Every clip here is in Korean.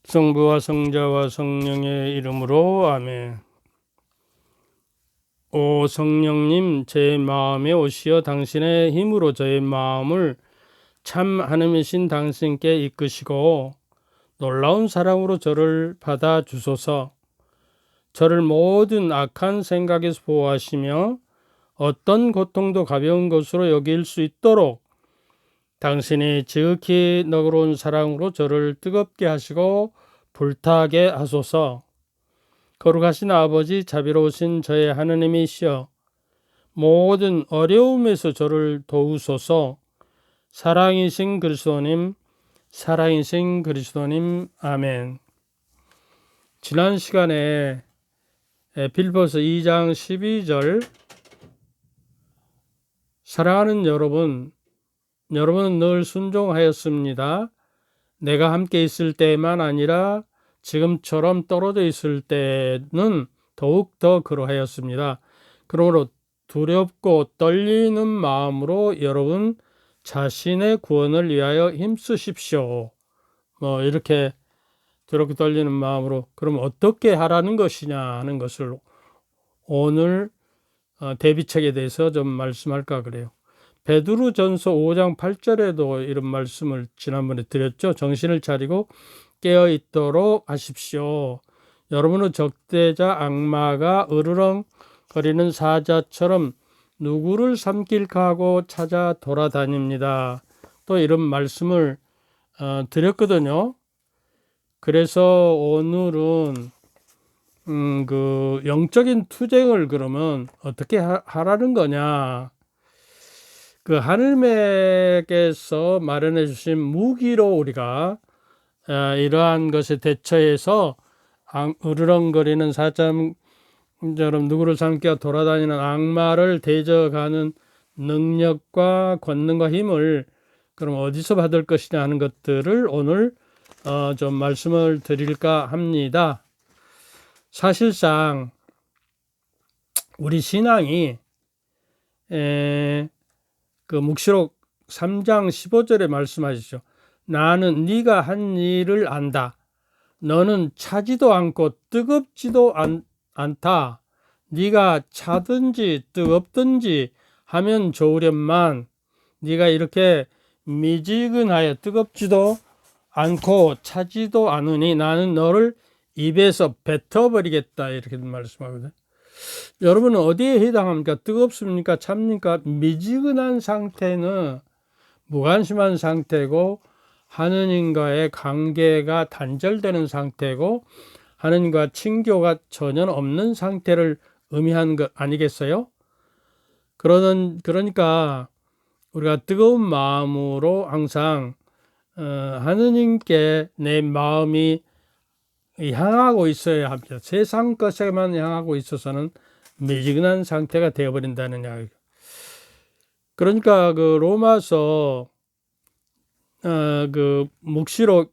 성부와 성자와 성령의 이름으로 아멘. 오 성령님, 제 마음에 오시어 당신의 힘으로 저의 마음을 참 하나님이신 당신께 이끄시고 놀라운 사랑으로 저를 받아 주소서. 저를 모든 악한 생각에서 보호하시며 어떤 고통도 가벼운 것으로 여길 수 있도록 당신이 지극히 너그러운 사랑으로 저를 뜨겁게 하시고 불타게 하소서. 거룩하신 아버지, 자비로우신 저의 하느님이시여, 모든 어려움에서 저를 도우소서. 사랑이신 그리스도님, 사랑이신 그리스도님, 아멘. 지난 시간에 빌립보서 2장 12절, 사랑하는 여러분은 늘 순종하였습니다. 내가 함께 있을 때만 아니라 지금처럼 떨어져 있을 때는 더욱 더 그러하였습니다. 그러므로 두렵고 떨리는 마음으로 여러분 자신의 구원을 위하여 힘쓰십시오. 이렇게 두렵고 떨리는 마음으로, 그럼 어떻게 하라는 것이냐 하는 것을 오늘 대비책에 대해서 좀 말씀할까 그래요. 베드로전서 5장 8절에도 이런 말씀을 지난번에 드렸죠. 정신을 차리고 깨어 있도록 하십시오. 여러분은 적대자 악마가 으르렁거리는 사자처럼 누구를 삼킬까 하고 찾아 돌아다닙니다. 또 이런 말씀을 드렸거든요. 그래서 오늘은 그 영적인 투쟁을 그러면 어떻게 하라는 거냐? 그 하느님께서 마련해 주신 무기로 우리가 이러한 것에 대처해서 으르렁거리는 사자처럼 누구를 삼켜 돌아다니는 악마를 대적하는 능력과 권능과 힘을 그럼 어디서 받을 것이냐 하는 것들을 오늘 좀 말씀을 드릴까 합니다. 사실상 우리 신앙이 그 묵시록 3장 15절에 말씀하시죠. 나는 네가 한 일을 안다. 너는 차지도 않고 뜨겁지도 않다. 네가 차든지 뜨겁든지 하면 좋으련만 네가 이렇게 미지근하여 뜨겁지도 않고 차지도 않으니 나는 너를 입에서 뱉어버리겠다. 이렇게 말씀하거든요. 여러분은 어디에 해당합니까? 뜨겁습니까? 찹니까? 미지근한 상태는 무관심한 상태고 하느님과의 관계가 단절되는 상태고 하느님과 친교가 전혀 없는 상태를 의미하는 것 아니겠어요? 그러니까 우리가 뜨거운 마음으로 항상 하느님께 내 마음이 향하고 있어야 합니다. 세상 것에만 향하고 있어서는 미지근한 상태가 되어버린다는 이야기. 그러니까 그 로마서 그 묵시록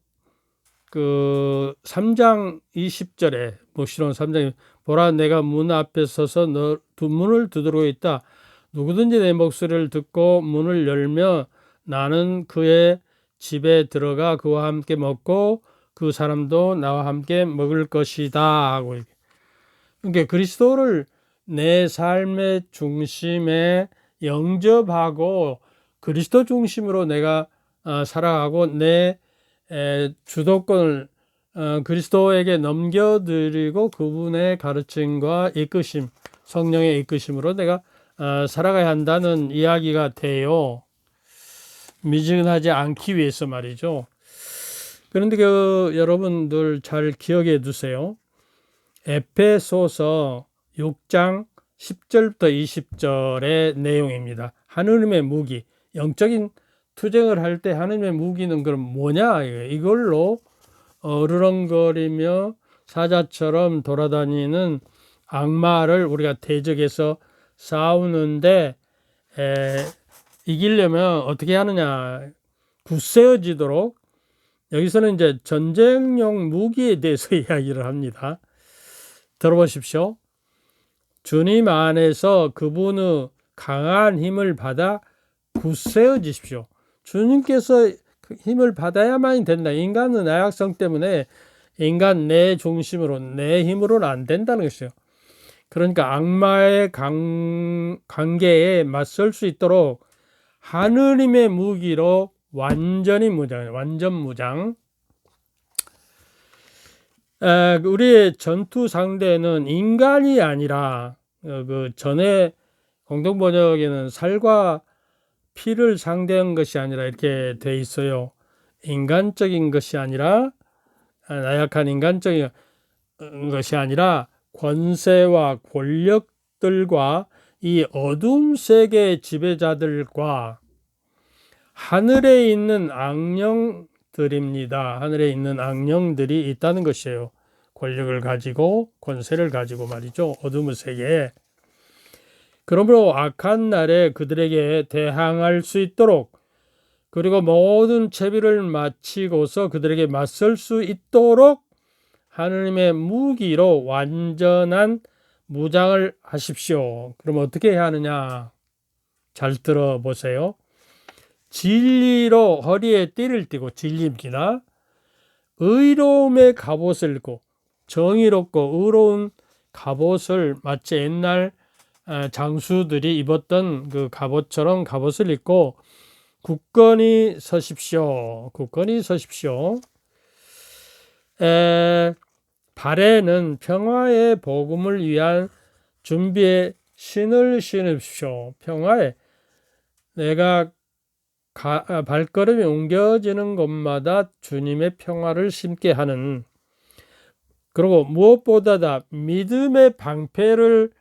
그 3장 20절에 묵시록 3장 보라 내가 문 앞에 서서 너 두 문을 두드리고 있다. 누구든지 내 목소리를 듣고 문을 열며 나는 그의 집에 들어가 그와 함께 먹고 그 사람도 나와 함께 먹을 것이다 하고. 그러니까 그리스도를 내 삶의 중심에 영접하고 그리스도 중심으로 내가 살아가고 내 주도권을 그리스도에게 넘겨드리고 그분의 가르침과 이끄심, 성령의 이끄심으로 내가 살아가야 한다는 이야기가 돼요. 미지근하지 않기 위해서 말이죠. 그런데 여러분들 잘 기억해 두세요. 에페소서 6장 10절부터 20절의 내용입니다. 하느님의 무기, 영적인 투쟁을 할 때 하느님의 무기는 그럼 뭐냐? 이걸로 어르렁거리며 사자처럼 돌아다니는 악마를 우리가 대적해서 싸우는데 이기려면 어떻게 하느냐? 굳세어지도록 여기서는 이제 전쟁용 무기에 대해서 이야기를 합니다. 들어보십시오. 주님 안에서 그분의 강한 힘을 받아 굳세어지십시오. 주님께서 힘을 받아야만 된다. 인간의 나약성 때문에 인간 내 중심으로 내 힘으로는 안 된다는 것이죠. 그러니까 악마의 관계에 맞설 수 있도록 하느님의 무기로 완전히 무장, 완전 무장. 우리의 전투 상대는 인간이 아니라 그 전에 공동 번역에는 살과 피를 상대한 것이 아니라 이렇게 돼 있어요. 인간적인 것이 아니라 나약한 인간적인 것이 아니라 권세와 권력들과 이 어둠 세계의 지배자들과 하늘에 있는 악령들입니다. 하늘에 있는 악령들이 있다는 것이에요. 권력을 가지고 권세를 가지고 말이죠. 어둠의 세계에. 그러므로 악한 날에 그들에게 대항할 수 있도록, 그리고 모든 채비를 마치고서 그들에게 맞설 수 있도록 하느님의 무기로 완전한 무장을 하십시오. 그럼 어떻게 해야 하느냐? 잘 들어보세요. 진리로 허리에 띠를 띠고, 진리입니다. 의로움의 갑옷을 입고, 정의롭고 의로운 갑옷을 마치 옛날 장수들이 입었던 그 갑옷처럼 갑옷을 입고 굳건히 서십시오. 굳건히 서십시오. 발에는 평화의 복음을 위한 준비의 신을 신으십시오. 평화에 내가 발걸음이 옮겨지는 곳마다 주님의 평화를 심게 하는, 그리고 무엇보다다 믿음의 방패를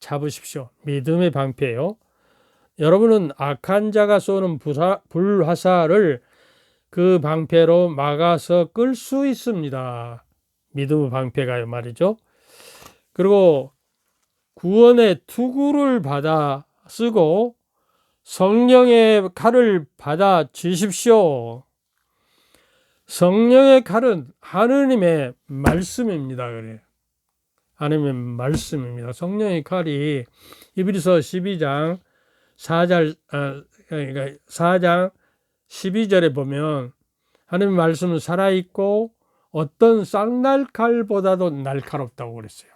잡으십시오. 믿음의 방패요. 여러분은 악한 자가 쏘는 불화살을 그 방패로 막아서 끌 수 있습니다. 믿음의 방패가요 말이죠. 그리고 구원의 투구를 받아 쓰고 성령의 칼을 받아 쥐십시오. 성령의 칼은 하느님의 말씀입니다. 그래요. 하느님의 말씀입니다. 성령의 칼이 히브리서 12장 4장 12절에 보면 하느님의 말씀은 살아있고 어떤 쌍날칼보다도 날카롭다고 그랬어요.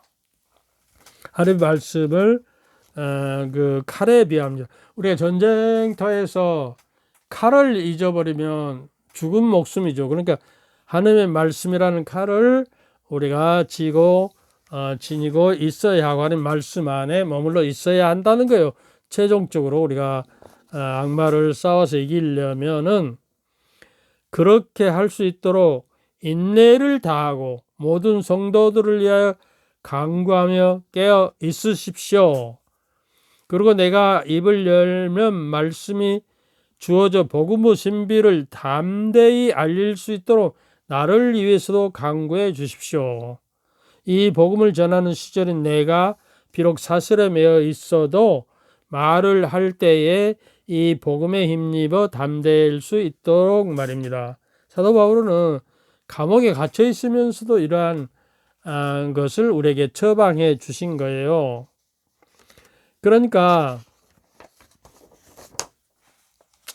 하느님의 말씀을 그 칼에 비합니다. 우리가 전쟁터에서 칼을 잊어버리면 죽은 목숨이죠. 그러니까 하느님의 말씀이라는 칼을 우리가 지니고 있어야 하고, 하는 말씀 안에 머물러 있어야 한다는 거예요. 최종적으로 우리가 악마를 싸워서 이기려면은 그렇게 할 수 있도록 인내를 다하고 모든 성도들을 위하여 간구하며 깨어 있으십시오. 그리고 내가 입을 열면 말씀이 주어져 복음의 신비를 담대히 알릴 수 있도록 나를 위해서도 간구해 주십시오. 이 복음을 전하는 시절인 내가 비록 사슬에 매어 있어도 말을 할 때에 이 복음에 힘입어 담대할 수 있도록 말입니다. 사도 바울은 감옥에 갇혀 있으면서도 이러한 것을 우리에게 처방해 주신 거예요. 그러니까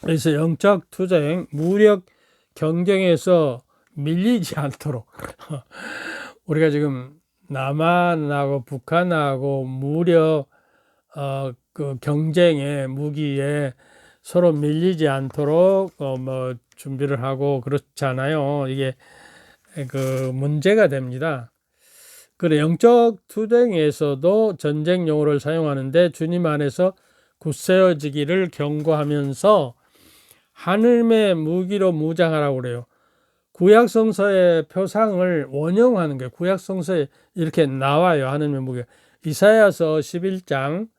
그래서 영적 투쟁, 무력 경쟁에서 밀리지 않도록 우리가 지금 남한하고 북한하고 무력 그 경쟁의 무기에 서로 밀리지 않도록 준비를 하고 그렇잖아요. 이게 그 문제가 됩니다. 그래, 영적 투쟁에서도 전쟁 용어를 사용하는데 주님 안에서 굳세어지기를 경고하면서 하늘의 무기로 무장하라고 그래요. 구약성서의 표상을 원형하는 거예요. 구약성서에 이렇게 나와요. 하늘의 무기. 이사야서 11장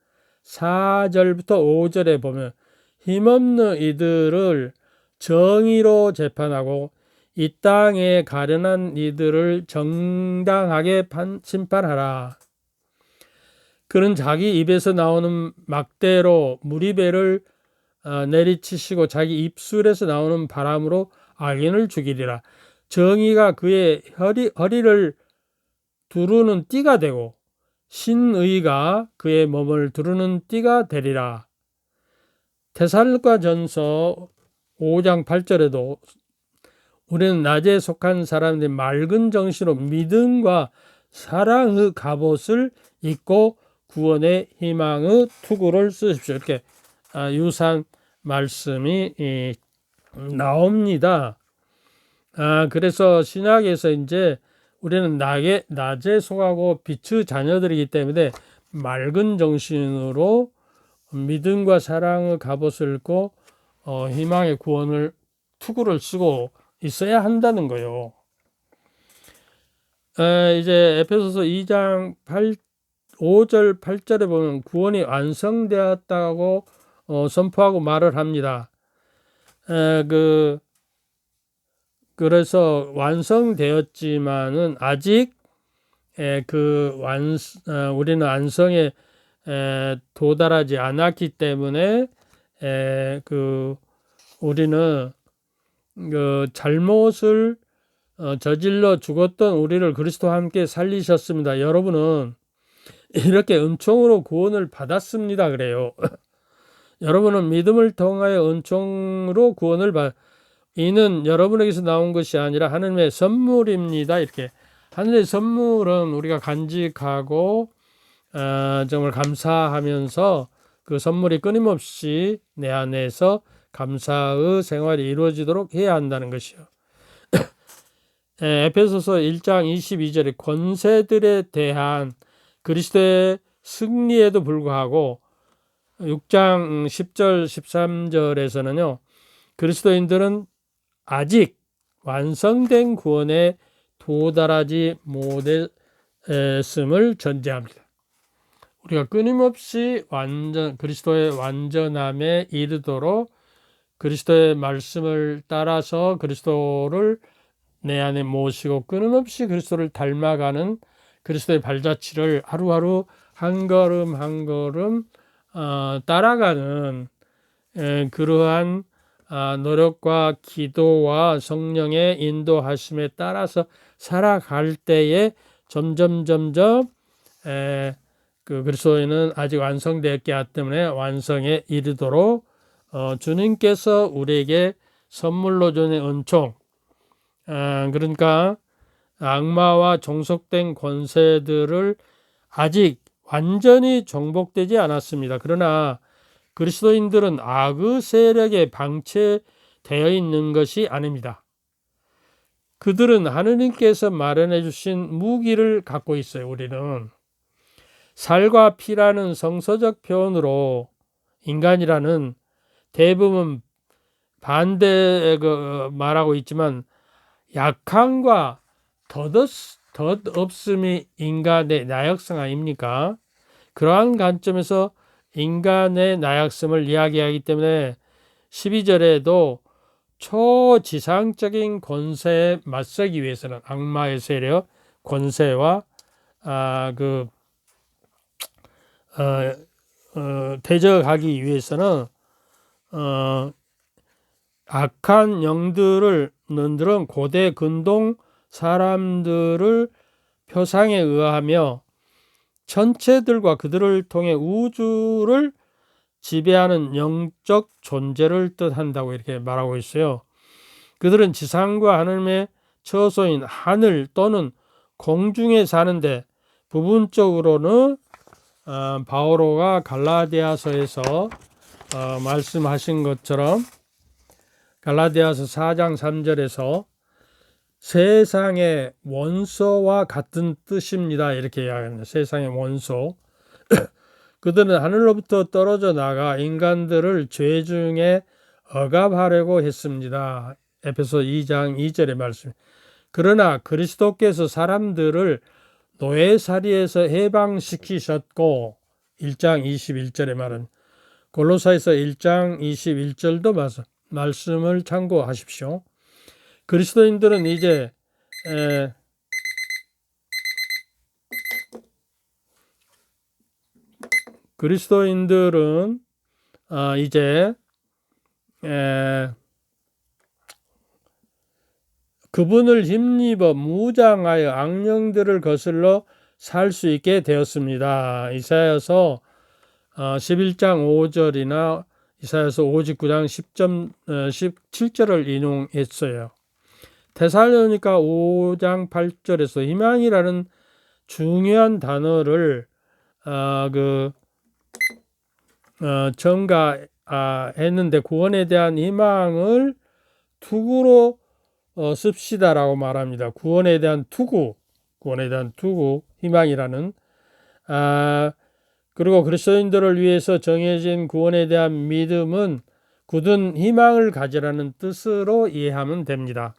4절부터 5절에 보면 힘없는 이들을 정의로 재판하고 이 땅에 가련한 이들을 정당하게 심판하라. 그는 자기 입에서 나오는 막대로 무리배를 내리치시고 자기 입술에서 나오는 바람으로 악인을 죽이리라. 정의가 그의 허리를 두르는 띠가 되고 신의가 그의 몸을 두르는 띠가 되리라. 데살로니가전서 5장 8절에도 우리는 낮에 속한 사람들이 맑은 정신으로 믿음과 사랑의 갑옷을 입고 구원의 희망의 투구를 쓰십시오. 이렇게 유사한 말씀이 나옵니다. 그래서 신약에서 이제 우리는 낮에 속하고 빛의 자녀들이기 때문에 맑은 정신으로 믿음과 사랑의 갑옷을 입고 희망의 구원을 투구를 쓰고 있어야 한다는 거예요. 이제 에베소서 2장 5절 8절에 보면 구원이 완성되었다고 선포하고 말을 합니다. 그래서 완성되었지만은 아직 우리는 완성에 도달하지 않았기 때문에 우리는 잘못을 저질러 죽었던 우리를 그리스도와 함께 살리셨습니다. 여러분은 이렇게 은총으로 구원을 받았습니다. 그래요. 여러분은 믿음을 통하여 은총으로 구원을 이는 여러분에게서 나온 것이 아니라 하나님의 선물입니다. 이렇게 하늘의 선물은 우리가 간직하고 정말 감사하면서 그 선물이 끊임없이 내 안에서 감사의 생활이 이루어지도록 해야 한다는 것이요. 에베소서 1장 22절에 권세들에 대한 그리스도의 승리에도 불구하고 6장 10절 13절에서는요. 그리스도인들은 아직 완성된 구원에 도달하지 못했음을 전제합니다. 우리가 끊임없이 그리스도의 완전함에 이르도록 그리스도의 말씀을 따라서 그리스도를 내 안에 모시고 끊임없이 그리스도를 닮아가는 그리스도의 발자취를 하루하루 한 걸음 한 걸음 따라가는 그러한 노력과 기도와 성령의 인도하심에 따라서 살아갈 때에 점점 그리스도인은 아직 완성되었기 때문에 완성에 이르도록 주님께서 우리에게 선물로 주는 은총, 그러니까 악마와 종속된 권세들을 아직 완전히 정복되지 않았습니다. 그러나 그리스도인들은 악의 세력에 방치되어 있는 것이 아닙니다. 그들은 하느님께서 마련해 주신 무기를 갖고 있어요. 우리는 살과 피라는 성서적 표현으로 인간이라는 대부분 반대 말하고 있지만 약함과 덧없음이 인간의 나약성 아닙니까? 그러한 관점에서 인간의 나약성을 이야기하기 때문에 12절에도 초지상적인 권세에 맞서기 위해서는 악마의 세력, 권세와 대적하기 위해서는 악한 영들은 고대 근동 사람들을 표상에 의하며 천체들과 그들을 통해 우주를 지배하는 영적 존재를 뜻한다고 이렇게 말하고 있어요. 그들은 지상과 하늘의 처소인 하늘 또는 공중에 사는데 부분적으로는 바오로가 갈라디아서에서 말씀하신 것처럼 갈라디아서 4장 3절에서 세상의 원소와 같은 뜻입니다. 이렇게 이야기합니다. 세상의 원소. 그들은 하늘로부터 떨어져 나가 인간들을 죄 중에 억압하려고 했습니다. 에베소 2장 2절의 말씀. 그러나 그리스도께서 사람들을 노예살이에서 해방시키셨고 1장 21절의 말은 골로새서 1장 21절도 말씀을 참고하십시오. 그리스도인들은 이제 그분을 힘입어 무장하여 악령들을 거슬러 살 수 있게 되었습니다. 이사야서 11장 5절이나 이사야서 59장 17절을 인용했어요. 데살로니가 5장 8절에서 희망이라는 중요한 단어를 전가했는데 구원에 대한 희망을 투구로 씁시다라고 말합니다. 구원에 대한 투구, 희망이라는 그리고 그리스도인들을 위해서 정해진 구원에 대한 믿음은 굳은 희망을 가지라는 뜻으로 이해하면 됩니다.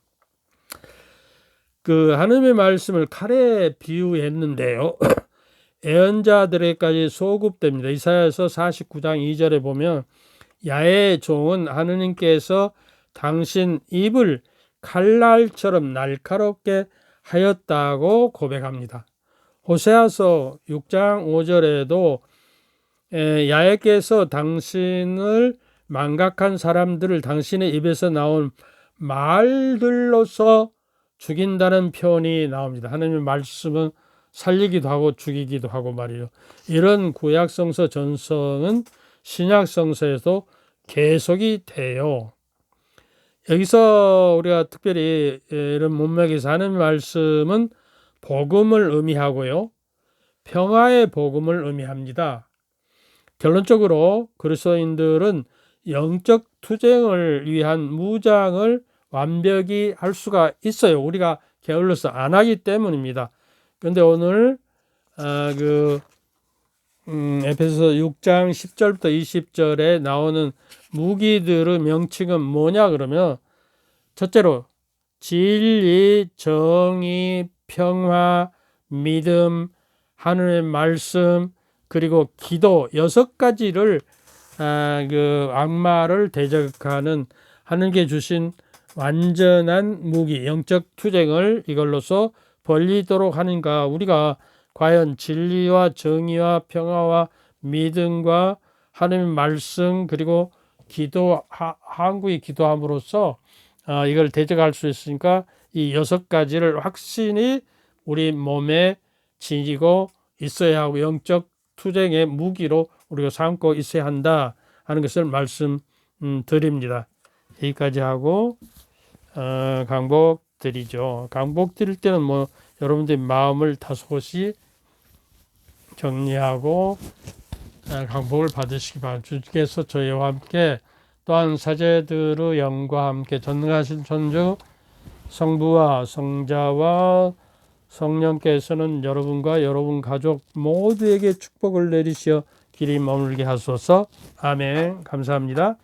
하나님의 말씀을 칼에 비유했는데요. 애언자들에게까지 소급됩니다. 이사야서 49장 2절에 보면 야의 종은 하느님께서 당신 입을 칼날처럼 날카롭게 하였다고 고백합니다. 호세아서 6장 5절에도 야훼께서 당신을 망각한 사람들을 당신의 입에서 나온 말들로서 죽인다는 표현이 나옵니다. 하나님의 말씀은 살리기도 하고 죽이기도 하고 말이에요. 이런 구약성서 전성은 신약성서에도 계속이 돼요. 여기서 우리가 특별히 이런 문맥에서 하는 말씀은 복음을 의미하고요. 평화의 복음을 의미합니다. 결론적으로 그리스도인들은 영적 투쟁을 위한 무장을 완벽히 할 수가 있어요. 우리가 게을러서 안 하기 때문입니다. 그런데 오늘 에베소서 6장 10절부터 20절에 나오는 무기들의 명칭은 뭐냐 그러면 첫째로 진리, 정의, 평화, 믿음, 하늘의 말씀, 그리고 기도 6가지를 악마를 대적하는 하나님께 주신 완전한 무기, 영적 투쟁을 이걸로서 벌리도록 하는가. 우리가 과연 진리와 정의와 평화와 믿음과 하나님의 말씀 그리고 기도, 한국이 기도함으로써 이걸 대적할 수 있으니까 이 6가지를 확신히 우리 몸에 지니고 있어야 하고 영적 투쟁의 무기로 우리가 삼고 있어야 한다 하는 것을 말씀드립니다. 여기까지 하고 강복 드리죠. 강복 드릴 때는 여러분들이 마음을 다소곳이 정리하고 강복을 받으시기 바랍니다. 주께서 저희와 함께 또한 사제들의 영과 함께 전능하신 천주 성부와 성자와 성령께서는 여러분과 여러분 가족 모두에게 축복을 내리시어 길이 머물게 하소서. 아멘. 감사합니다.